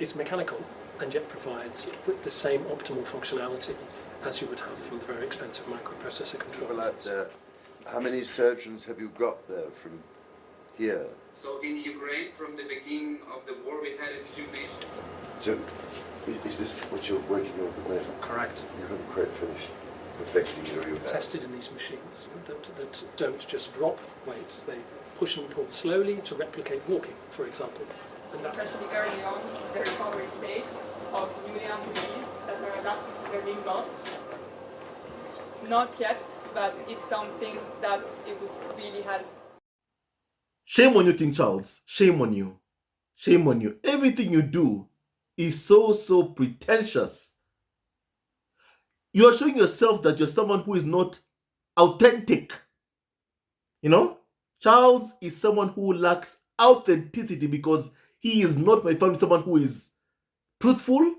is mechanical and yet provides the same optimal functionality as you would have from the very expensive microprocessor controller. How many surgeons have you got there from here? So in Ukraine, from the beginning of the war, we had a few patients. So is this what you're working on at the moment? Correct. You haven't quite finished perfecting it, or you have? Tested in these machines that don't just drop weight, they push and pull slowly to replicate walking, for example. And especially early on in the recovery stage of newly amputees that are adapted to their limb loss. Not yet, but it's something that it would really help. Shame on you, King Charles. Shame on you. Shame on you. Everything you do is so pretentious. You are showing yourself that you're someone who is not authentic. You know? Charles is someone who lacks authenticity because he is not my family, someone who is truthful.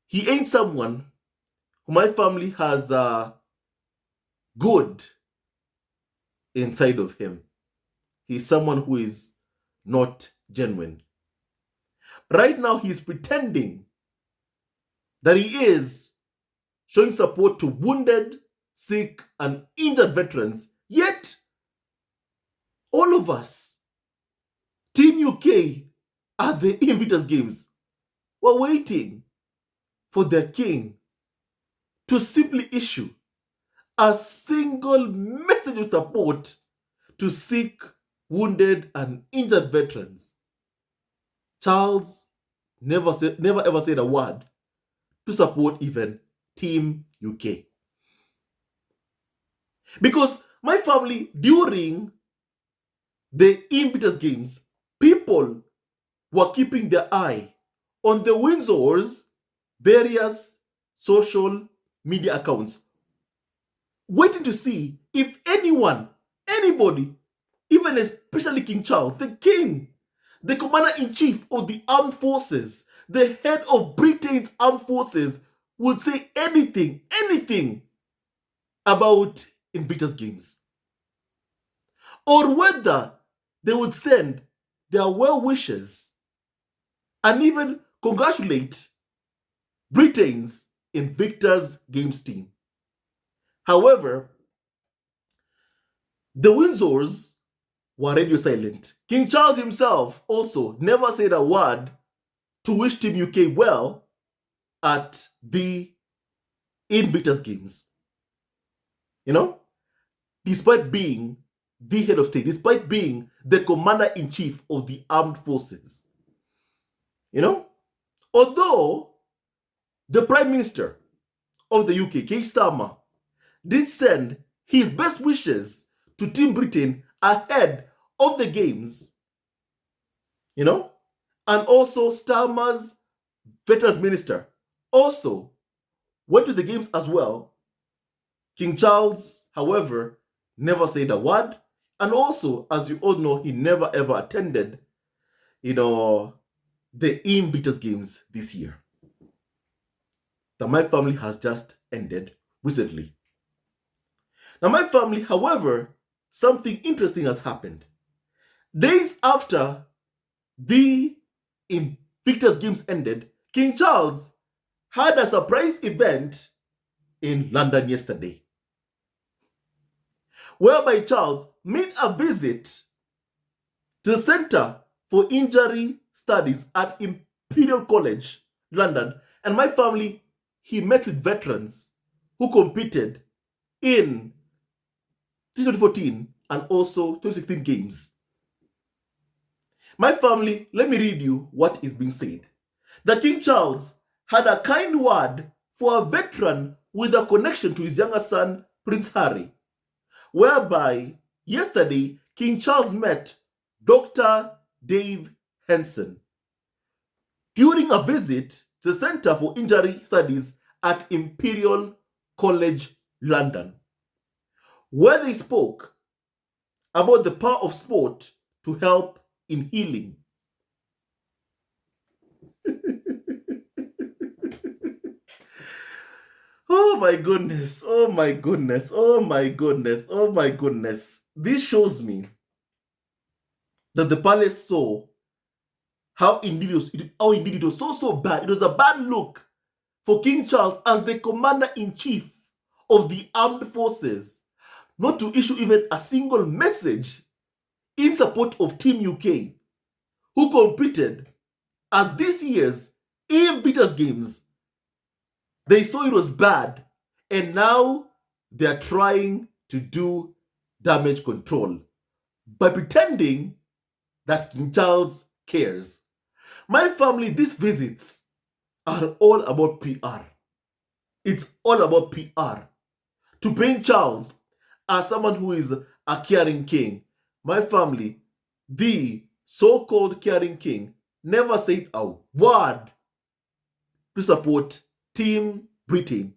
He ain't someone who my family has good inside of him. He's someone who is not genuine. Right now, he's pretending that he is showing support to wounded, sick, and injured veterans. Yet, all of us, Team UK, at the Invictus Games, were waiting for their king to simply issue a single message of support to sick, wounded, and injured veterans. Charles never ever said a word to support even Team UK. Because my family, during the Invictus Games, people were keeping their eye on the Windsor's various social media accounts, waiting to see if anybody, even especially King Charles, the king, the commander-in-chief of the armed forces, the head of Britain's armed forces, would say anything about Invictus Games. Or whether they would send their well wishes and even congratulate Britain's Invictus Games team. However, the Windsors were radio silent. King Charles himself also never said a word to wish Team UK well at the Invictus Games. You know, despite being the head of state, despite being the commander-in-chief of the armed forces. You know, although the Prime Minister of the UK, Keir Starmer, did send his best wishes to Team Britain ahead of the games, you know, and also Starmer's Veterans Minister also went to the games as well. King Charles, however, never said a word, and also, as you all know, he never ever attended, you know, the Invictus Games this year that my family has just ended recently. Now, my family, however, something interesting has happened. Days after the Invictus Games ended, King Charles had a surprise event in London yesterday, whereby Charles made a visit to the Center for Injury Studies at Imperial College, London, and my family, he met with veterans who competed in 2014 and also 2016 games. My family, let me read you what is being said. The King Charles had a kind word for a veteran with a connection to his younger son, Prince Harry, whereby yesterday King Charles met Dr. Dave Henson during a visit to the Center for Injury Studies at Imperial College, London, where they spoke about the power of sport to help in healing. Oh my goodness, oh my goodness, oh my goodness, oh my goodness. This shows me that the palace saw how indeed it was so bad. It was a bad look for King Charles as the commander-in-chief of the armed forces not to issue even a single message in support of Team UK, who competed at this year's Invictus Games. They saw it was bad, and now they are trying to do damage control by pretending that King Charles cares. My family, these visits are all about PR. It's all about PR. To paint Charles as someone who is a caring king. My family, the so-called caring king, never said a word to support Team Britain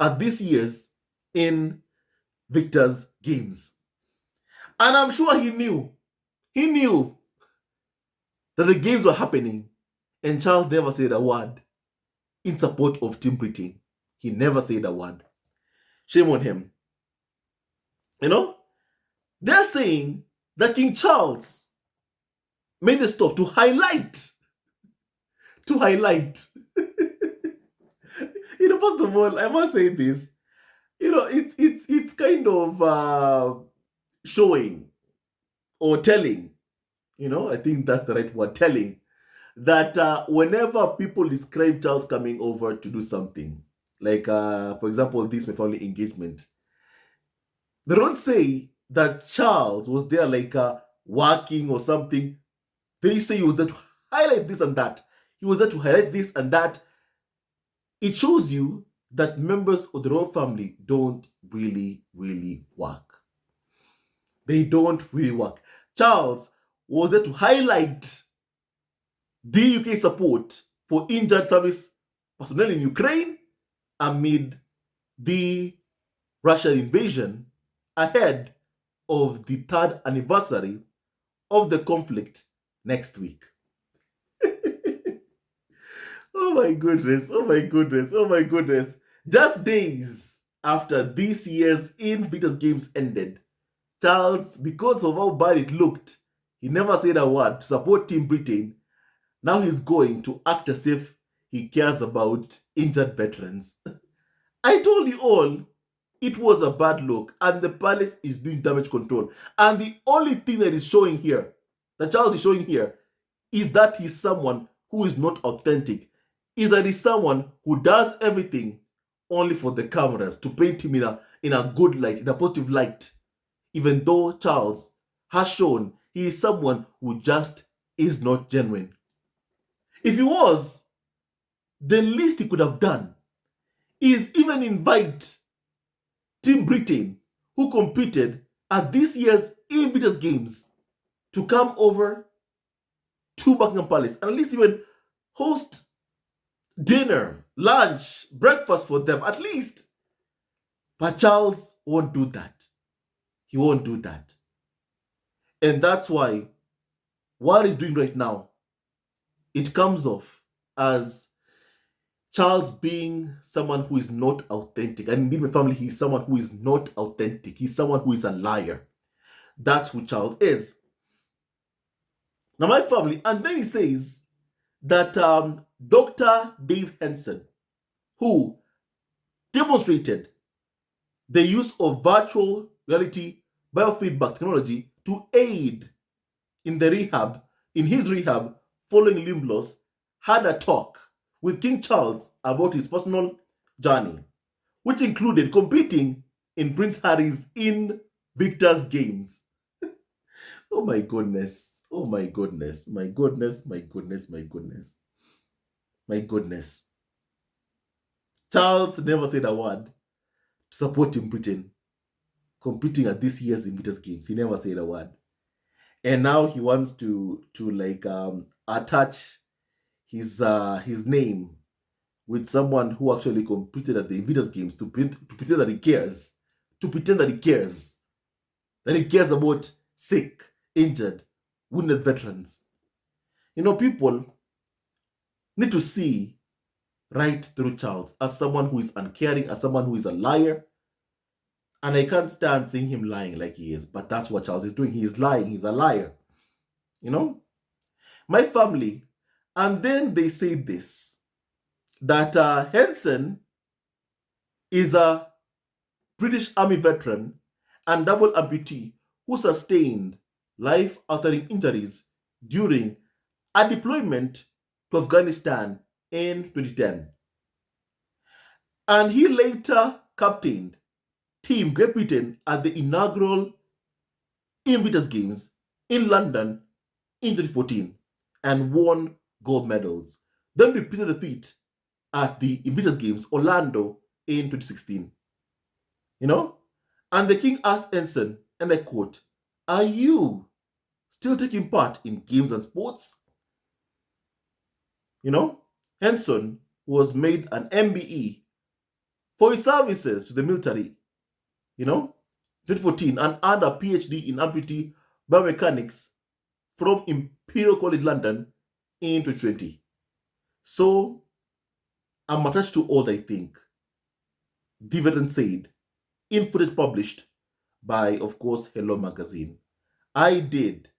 at this year's Invictus Games. And I'm sure he knew that the games were happening, and Charles never said a word in support of Team Britain. He never said a word. Shame on him. You know, they're saying that King Charles made the stop to highlight. You know, first of all, I must say this. You know, it's kind of showing or telling. You know, I think that's the right word, telling, that whenever people describe Charles coming over to do something, like, for example, this my family engagement, they don't say that Charles was there like working or something. They say he was there to highlight this and that. He was there to highlight this and that. It shows you that members of the royal family don't really work. They don't really work. Charles was there to highlight the UK support for injured service personnel in Ukraine amid the Russian invasion ahead of the 3rd anniversary of the conflict next week. Oh my goodness. Just days after this year's Invictus Games ended, Charles, because of how bad it looked, he never said a word to support Team Britain. Now he's going to act as if he cares about injured veterans. I told you all, it was a bad look, and the palace is doing damage control. And the only thing that is showing here, that Charles is showing here, is that he's someone who is not authentic. Is that he's someone who does everything only for the cameras, to paint him in a good light, in a positive light. Even though Charles has shown he is someone who just is not genuine. If he was, the least he could have done is even invite Team Britain, who competed at this year's Invictus Games, to come over to Buckingham Palace and at least even host dinner, lunch, breakfast for them, at least. But Charles won't do that. He won't do that. And that's why what he's doing right now, it comes off as Charles being someone who is not authentic. And in my family, he's someone who is not authentic. He's someone who is a liar. That's who Charles is. Now, my family, and then he says that Dr. Dave Henson, who demonstrated the use of virtual reality biofeedback technology to aid in his rehab following limb loss, had a talk with King Charles about his personal journey, which included competing in Prince Harry's Invictus Games. Oh my goodness. Charles never said a word to support Team Britain competing at this year's Invictus Games. He never said a word. And now he wants to attach his name with someone who actually competed at the Invictus Games to pretend that he cares. To pretend that he cares. That he cares about sick, injured, wounded veterans. You know, people need to see right through Charles as someone who is uncaring, as someone who is a liar. And I can't stand seeing him lying like he is, but that's what Charles is doing. He is lying. He's a liar. You know? My family. And then they say this, that Henson is a British Army veteran and double amputee who sustained life-altering injuries during a deployment to Afghanistan in 2010. And he later captained Team Great Britain at the inaugural Invictus Games in London in 2014 and won gold medals. Then repeated the feat at the Invictus Games Orlando in 2016. And the king asked Ensign, and I quote, "Are you still taking part in games and sports?" Henson was made an MBE for his services to the military, 2014, and earned a PhD in amputee biomechanics from Imperial College London in 2020. So, I'm attached to all I think, the veteran said, in footage published by, of course, Hello Magazine. I did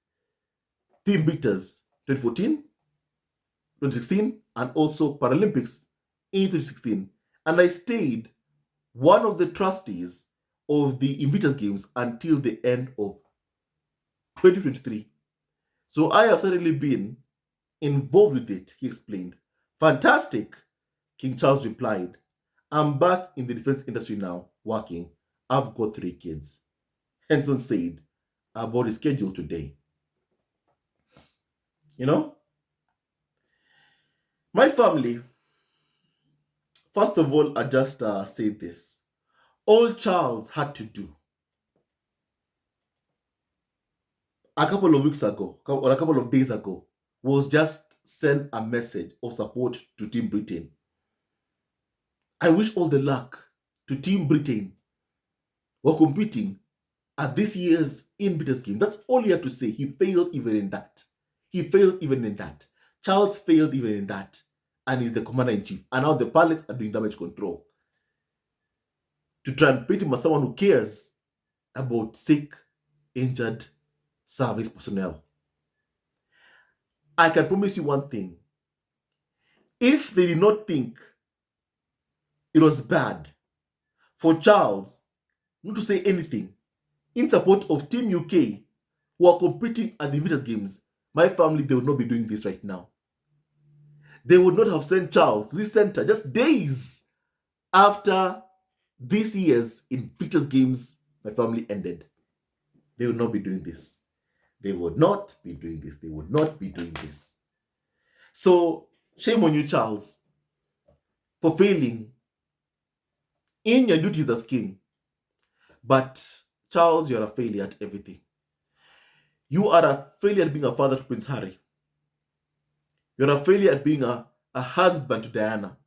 Team Victors 2014, 2016, and also Paralympics in 2016. And I stayed one of the trustees of the Invictus Games until the end of 2023. So I have certainly been involved with it, he explained. Fantastic, King Charles replied. I'm back in the defense industry now, working. I've got 3 kids. Henson said about his schedule today. My family, first of all, I just say this. All Charles had to do a couple of weeks ago, or a couple of days ago, was just send a message of support to Team Britain. I wish all the luck to Team Britain who are competing at this year's Invictus Game. That's all he had to say. He failed even in that. Charles failed even in that. And he's the commander-in-chief. And now the palace are doing damage control to try and paint him as someone who cares about sick, injured service personnel. I can promise you one thing. If they did not think it was bad for Charles not to say anything in support of Team UK who are competing at the Invictus Games, my family, they would not be doing this right now. They would not have sent Charles to this center just days after this year's Invictus Games, my family ended. They would not be doing this. They would not be doing this. They would not be doing this. So, shame on you, Charles, for failing in your duties as king. But, Charles, you're a failure at everything. You are a failure at being a father to Prince Harry. You're a failure at being a husband to Diana,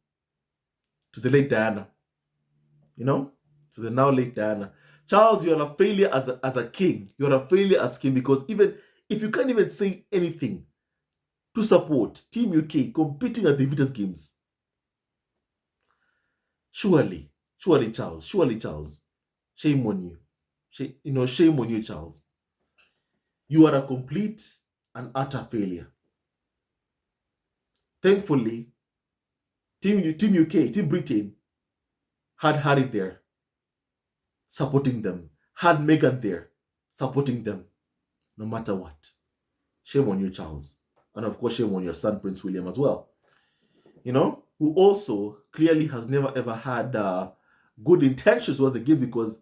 to the late Diana, to the now late Diana. Charles, you're a failure as a king. You're a failure as king because even if you can't even say anything to support Team UK competing at the Invictus Games, surely, Charles, shame on you. Shame on you, Charles. You are a complete and utter failure. Thankfully, Team UK, Team Britain, had Harry there, supporting them, had Meghan there, supporting them, no matter what. Shame on you, Charles. And of course, shame on your son, Prince William, as well. Who also clearly has never ever had good intentions towards the game because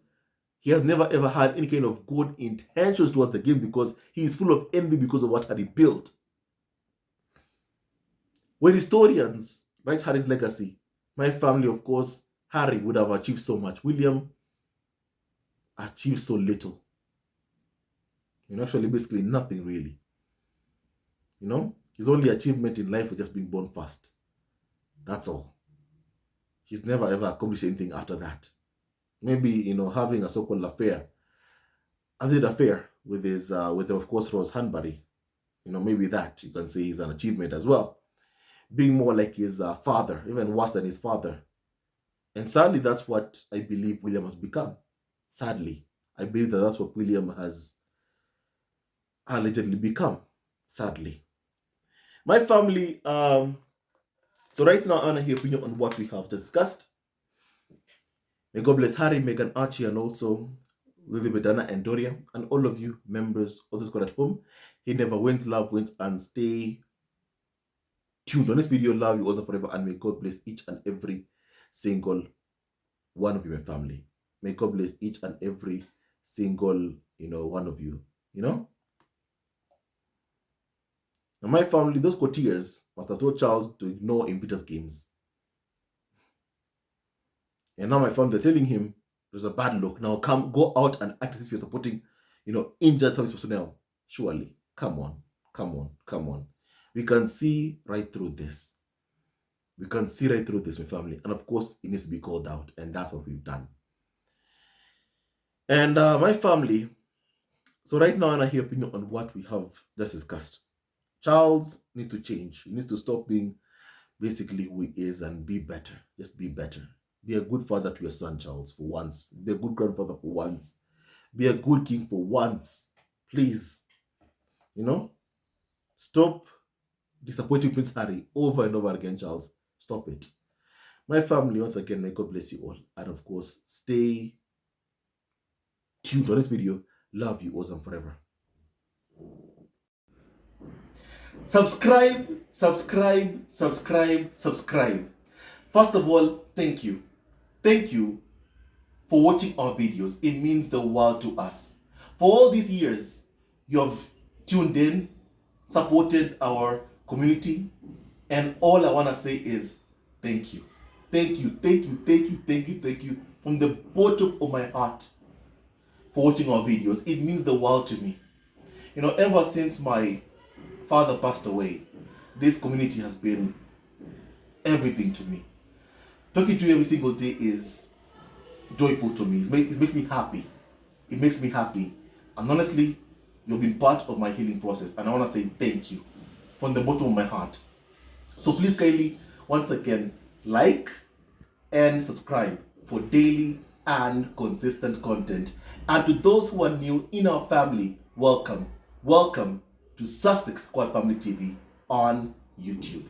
he has never ever had any kind of good intentions towards the game because he is full of envy because of what Harry built. When historians write Harry's legacy, my family, of course, Harry would have achieved so much. William achieved so little. Actually, basically nothing really. His only achievement in life was just being born first. That's all. He's never ever accomplished anything after that. Maybe, having a so-called affair. I did affair with his, of course, Rose Hanbury. Maybe that you can say is an achievement as well. Being more like his father, even worse than his father. And sadly, that's what I believe William has become. Sadly, I believe that that's what William has allegedly become. Sadly. My family, so right now I want to hear opinion on what we have discussed. May God bless Harry, Megan, Archie, and also Lily Bedana and Doria, and all of you members of the squad at home. He never wins, love wins, and stay tuned on this video. Love you also forever, and may God bless each and every single one of you, my family. May God bless each and every single, one of you, Now, my family, those courtiers must have told Charles to ignore Invita's games. And now my family, they're telling him there's a bad look. Now come, go out and act as if you're supporting, injured service personnel. Surely, come on. We can see right through this. We can see right through this, my family. And of course, it needs to be called out. And that's what we've done. And my family, so right now, I hear opinion on what we have just discussed. Charles needs to change. He needs to stop being basically who he is and be better. Just be better. Be a good father to your son, Charles, for once. Be a good grandfather for once. Be a good king for once. Please. Stop disappointing Prince Harry over and over again, Charles. Stop it. My family, once again, may God bless you all. And of course, stay tuned on this video. Love you all and forever. Subscribe. First of all, thank you. Thank you for watching our videos. It means the world to us. For all these years, you have tuned in, supported our community, and all I want to say is thank you. Thank you from the bottom of my heart for watching our videos. It means the world to me. Ever since my father passed away, this community has been everything to me. Talking to you every single day is joyful to me. It makes me happy. It makes me happy. And honestly, you've been part of my healing process. And I want to say thank you from the bottom of my heart. So please kindly, once again, like and subscribe for daily and consistent content. And to those who are new in our family, welcome. Welcome to Sussex Squad Family TV on YouTube.